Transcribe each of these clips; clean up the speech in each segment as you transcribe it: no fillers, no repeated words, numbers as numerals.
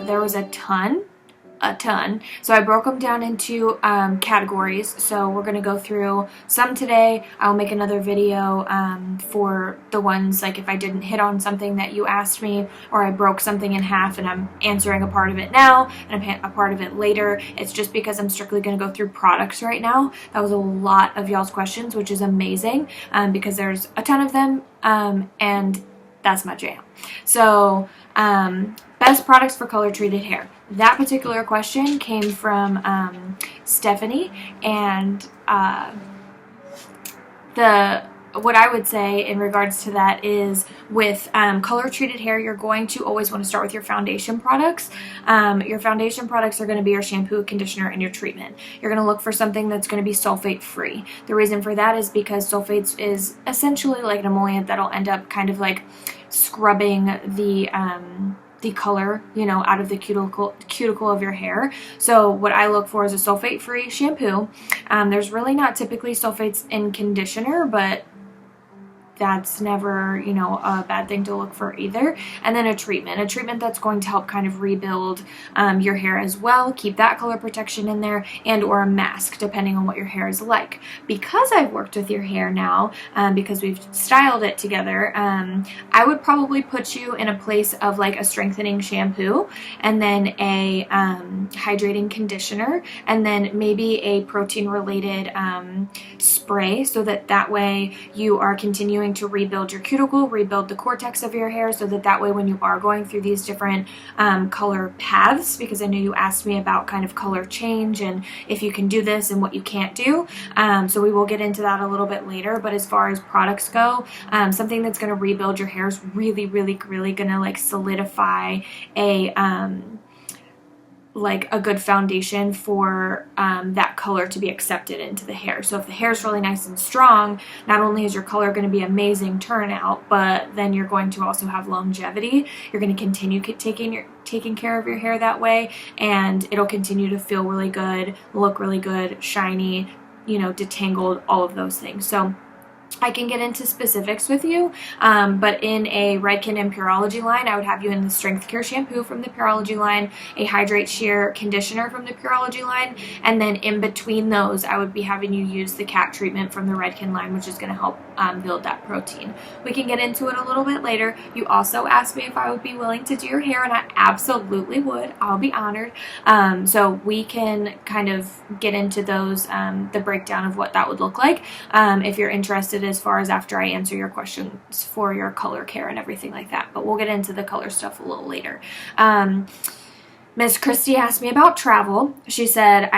There was a ton. So I broke them down into categories. So we're going to go through some today. I'll make another video for the ones, like if I didn't hit on something that you asked me, or I broke something in half and I'm answering a part of it now and a part of it later. It's just because I'm strictly going to go through products right now. That was a lot of y'all's questions, which is amazing because there's a ton of them and that's my jam. So best products for color treated hair. That particular question came from Stephanie, and what I would say in regards to that is with color treated hair, you're going to always want to start with your foundation products. Your foundation products are going to be your shampoo, conditioner, and your treatment. You're going to look for something that's going to be sulfate free. The reason for that is because sulfates is essentially like an emollient that'll end up kind of like scrubbing the color, you know, out of the cuticle of your hair. So what I look for is a sulfate-free shampoo. There's really not typically sulfates in conditioner, but that's never, you know, a bad thing to look for either. And then a treatment that's going to help kind of rebuild your hair as well, keep that color protection in there, and or a mask depending on what your hair is like. Because I've worked with your hair now, because we've styled it together, I would probably put you in a place of like a strengthening shampoo, and then a hydrating conditioner, and then maybe a protein related spray, so that way you are continuing to rebuild your cuticle, rebuild the cortex of your hair, so that way when you are going through these different color paths, because I know you asked me about kind of color change and if you can do this and what you can't do, so we will get into that a little bit later. But as far as products go, something that's going to rebuild your hair is really going to like solidify a good foundation for that color to be accepted into the hair. So if the hair is really nice and strong, not only is your color going to be amazing turnout, but then you're going to also have longevity. You're going to continue taking care of your hair that way, and it'll continue to feel really good, look really good, shiny, you know, detangled, all of those things. So I can get into specifics with you, but in a Redken and Pureology line, I would have you in the Strength Care shampoo from the Pureology line, a Hydrate Sheer conditioner from the Pureology line, and then in between those, I would be having you use the cat treatment from the Redken line, which is going to help build that protein. We can get into it a little bit later. You also asked me if I would be willing to do your hair, and I absolutely would. I'll be honored. So we can kind of get into those, the breakdown of what that would look like, if you're interested, as far as after I answer your questions for your color care and everything like that. But we'll get into the color stuff a little later. Miss Christy asked me about travel. She said,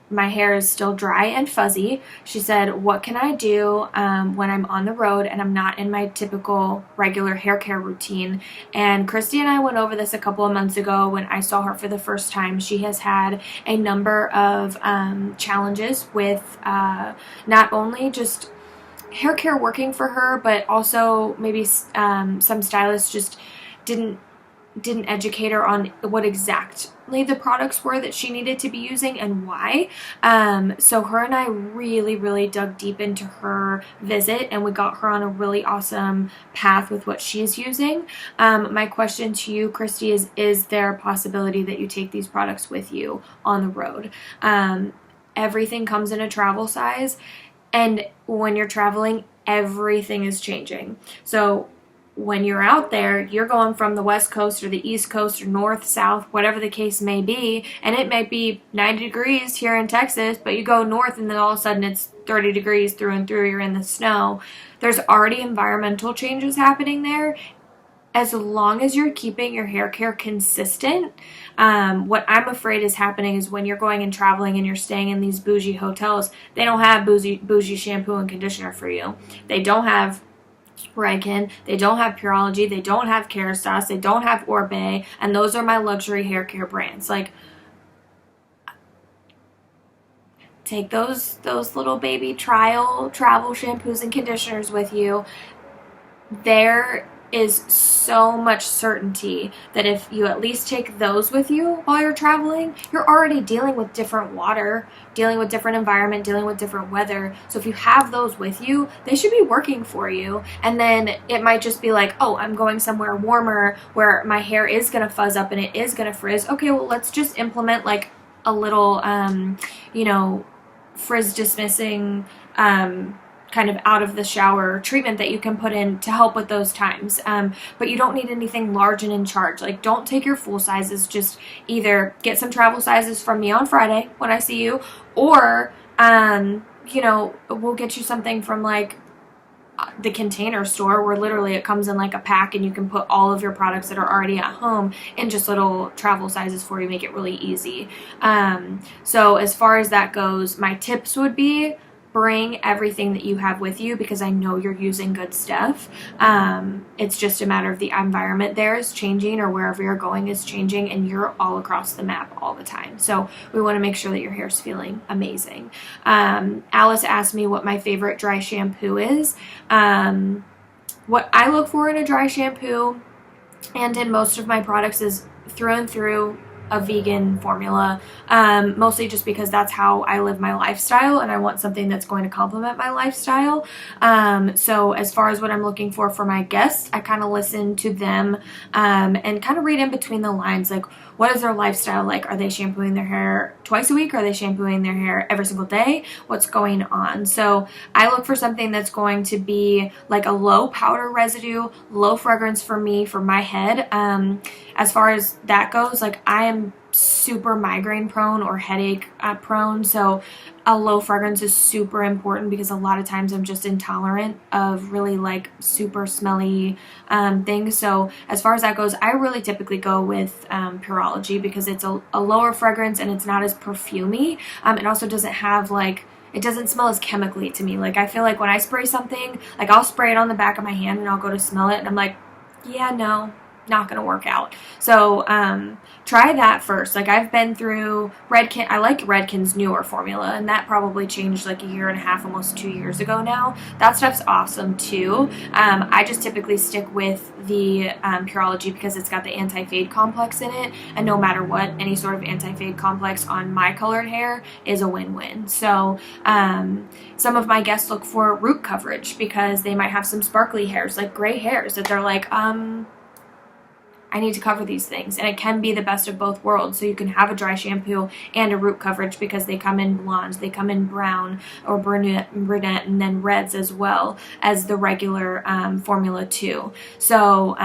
my hair is still dry and fuzzy. She said, what can I do when I'm on the road and I'm not in my typical regular hair care routine? And Christy and I went over this a couple of months ago when I saw her for the first time. She has had a number of challenges with not only just hair care working for her, but also maybe some stylists just didn't educate her on what exactly the products were that she needed to be using and why. So her and I really dug deep into her visit, and we got her on a really awesome path with what she's using. My question to you, Christy, is there a possibility that you take these products with you on the road? Everything comes in a travel size, and when you're traveling, everything is changing. So when you're out there, you're going from the West Coast or the East Coast or North, South, whatever the case may be, and it might be 90 degrees here in Texas, but you go north and then all of a sudden it's 30 degrees through and through, you're in the snow. There's already environmental changes happening there. As long as you're keeping your hair care consistent, what I'm afraid is happening is when you're going and traveling and you're staying in these bougie hotels, they don't have bougie shampoo and conditioner for you. They don't have Redken, they don't have Pureology, they don't have Kerastase, they don't have Orbe, and those are my luxury hair care brands. Like, take those little baby travel shampoos and conditioners with you. They're is so much certainty that if you at least take those with you while you're traveling, you're already dealing with different water, dealing with different environment, dealing with different weather. So if you have those with you, they should be working for you. And then it might just be like, oh, I'm going somewhere warmer where my hair is going to fuzz up and it is going to frizz. Okay, well, let's just implement like a little, you know, frizz dismissing, kind of out of the shower treatment that you can put in to help with those times. But you don't need anything large and in charge. Like, don't take your full sizes. Just either get some travel sizes from me on Friday when I see you, or, you know, we'll get you something from like the Container Store, where literally it comes in like a pack and you can put all of your products that are already at home in just little travel sizes for you, make it really easy. So as far as that goes, my tips would be, bring everything that you have with you, because I know you're using good stuff. It's just a matter of the environment there is changing, or wherever you're going is changing, and you're all across the map all the time. So we want to make sure that your hair's feeling amazing. Alice asked me what my favorite dry shampoo is. What I look for in a dry shampoo and in most of my products is through and through a vegan formula, mostly just because that's how I live my lifestyle, and I want something that's going to complement my lifestyle. So as far as what I'm looking for my guests, I kind of listen to them, and kind of read in between the lines, like, what is their lifestyle like? Are they shampooing their hair twice a week? Are they shampooing their hair every single day? What's going on? So I look for something that's going to be like a low powder residue, low fragrance for me, for my head. As far as that goes, like, I am super migraine prone or headache prone, so a low fragrance is super important, because a lot of times I'm just intolerant of really like super smelly things. So as far as that goes, I really typically go with Pureology, because it's a lower fragrance and it's not as perfumey. It also doesn't have like, it doesn't smell as chemically to me. Like, I feel like when I spray something, like, I'll spray it on the back of my hand and I'll go to smell it and I'm like, yeah, no, not gonna work out. So try that first. Like, I've been through Redken. I like Redken's newer formula, and that probably changed like a year and a half, almost 2 years ago now. That stuff's awesome too. I just typically stick with the Pureology, because it's got the anti-fade complex in it, and no matter what, any sort of anti-fade complex on my colored hair is a win-win. So some of my guests look for root coverage, because they might have some sparkly hairs, like gray hairs, that they're like, I need to cover these things. And it can be the best of both worlds. So you can have a dry shampoo and a root coverage, because they come in blondes, they come in brown or brunette, and then reds as well as the regular formula too. So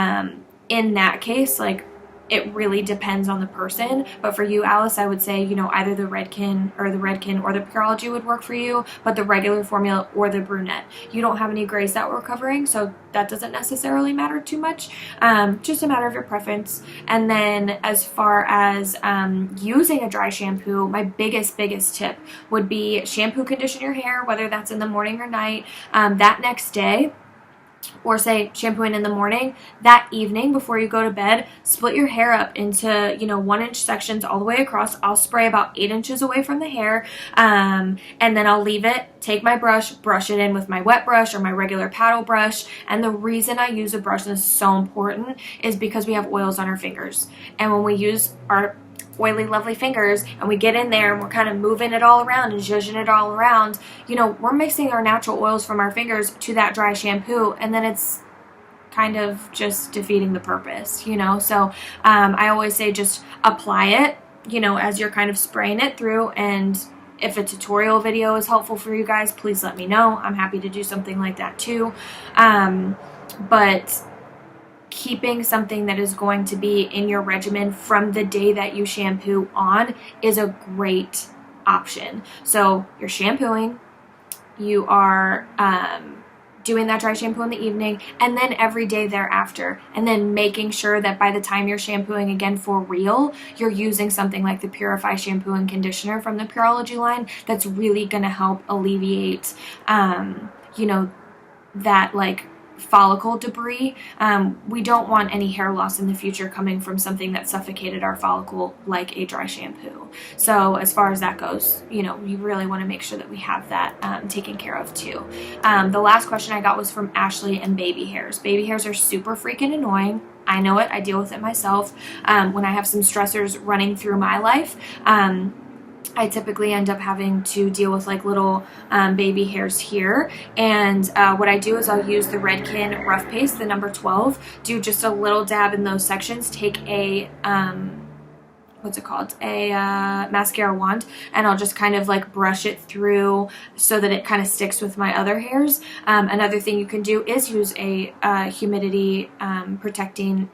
in that case, like, it really depends on the person. But for you, Alice, I would say, you know, either the Redken or the Pureology would work for you, but the regular formula or the brunette. You don't have any grays that we're covering, so that doesn't necessarily matter too much. Just a matter of your preference. And then as far as using a dry shampoo, my biggest tip would be shampoo, condition your hair, whether that's in the morning or night, that next day. Or say shampooing in the morning, that evening before you go to bed, split your hair up into, you know, 1-inch sections all the way across. I'll spray about 8 inches away from the hair, and then I'll leave it, take my brush, brush it in with my wet brush or my regular paddle brush. And the reason I use a brush, and this is so important, is because we have oils on our fingers. And when we use our oily, lovely fingers and we get in there and we're kind of moving it all around and zhuzhing it all around, you know, we're mixing our natural oils from our fingers to that dry shampoo, and then it's kind of just defeating the purpose, you know. So I always say just apply it, you know, as you're kind of spraying it through. And if a tutorial video is helpful for you guys, please let me know. I'm happy to do something like that too. But keeping something that is going to be in your regimen from the day that you shampoo on is a great option. So you're shampooing, you are doing that dry shampoo in the evening, and then every day thereafter, and then making sure that by the time you're shampooing again for real, you're using something like the Purify shampoo and conditioner from the Pureology line that's really going to help alleviate, you know, that like follicle debris. We don't want any hair loss in the future coming from something that suffocated our follicle like a dry shampoo. So as far as that goes, you know, we really want to make sure that we have that taken care of too. The last question I got was from Ashley and baby hairs. Baby hairs are super freaking annoying. I know it. I deal with it myself. When I have some stressors running through my life, I typically end up having to deal with like little baby hairs here. And what I do is I'll use the Redken Rough Paste, the number 12, do just a little dab in those sections, take a, what's it called, a mascara wand, and I'll just kind of like brush it through so that it kind of sticks with my other hairs. Another thing you can do is use a humidity protecting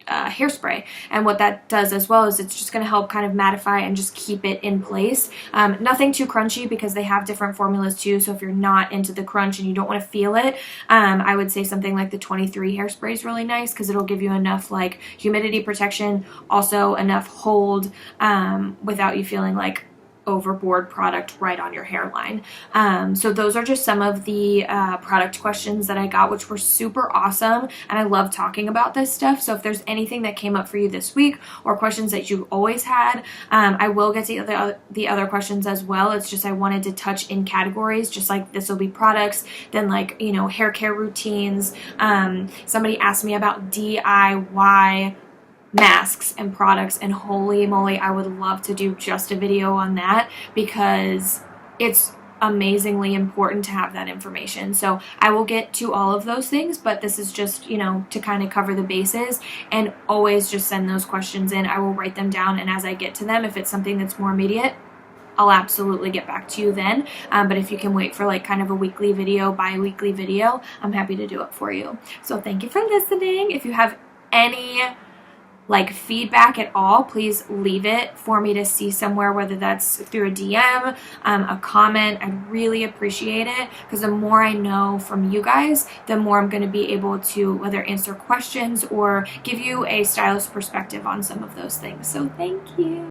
hairspray, and what that does as well is it's just going to help kind of mattify and just keep it in place. Nothing too crunchy because they have different formulas too, so if you're not into the crunch and you don't want to feel it, I would say something like the 23 hairspray is really nice because it'll give you enough like humidity protection, also enough hold without you feeling like overboard product right on your hairline. So those are just some of the product questions that I got, which were super awesome, and I love talking about this stuff. So if there's anything that came up for you this week or questions that you've always had, I will get to the other questions as well. It's just I wanted to touch in categories, just like this will be products, then like, you know, hair care routines. Somebody asked me about DIY masks and products, and holy moly, I would love to do just a video on that because it's amazingly important to have that information. So I will get to all of those things, but this is just, you know, to kind of cover the bases, and always just send those questions in. I will write them down, and as I get to them, if it's something that's more immediate, I'll absolutely get back to you then. But if you can wait for like kind of a weekly video, bi-weekly video, I'm happy to do it for you. So thank you for listening. If you have any like feedback at all, please leave it for me to see somewhere, whether that's through a DM, a comment. I'd really appreciate it because the more I know from you guys, the more I'm going to be able to whether answer questions or give you a stylist perspective on some of those things. So thank you.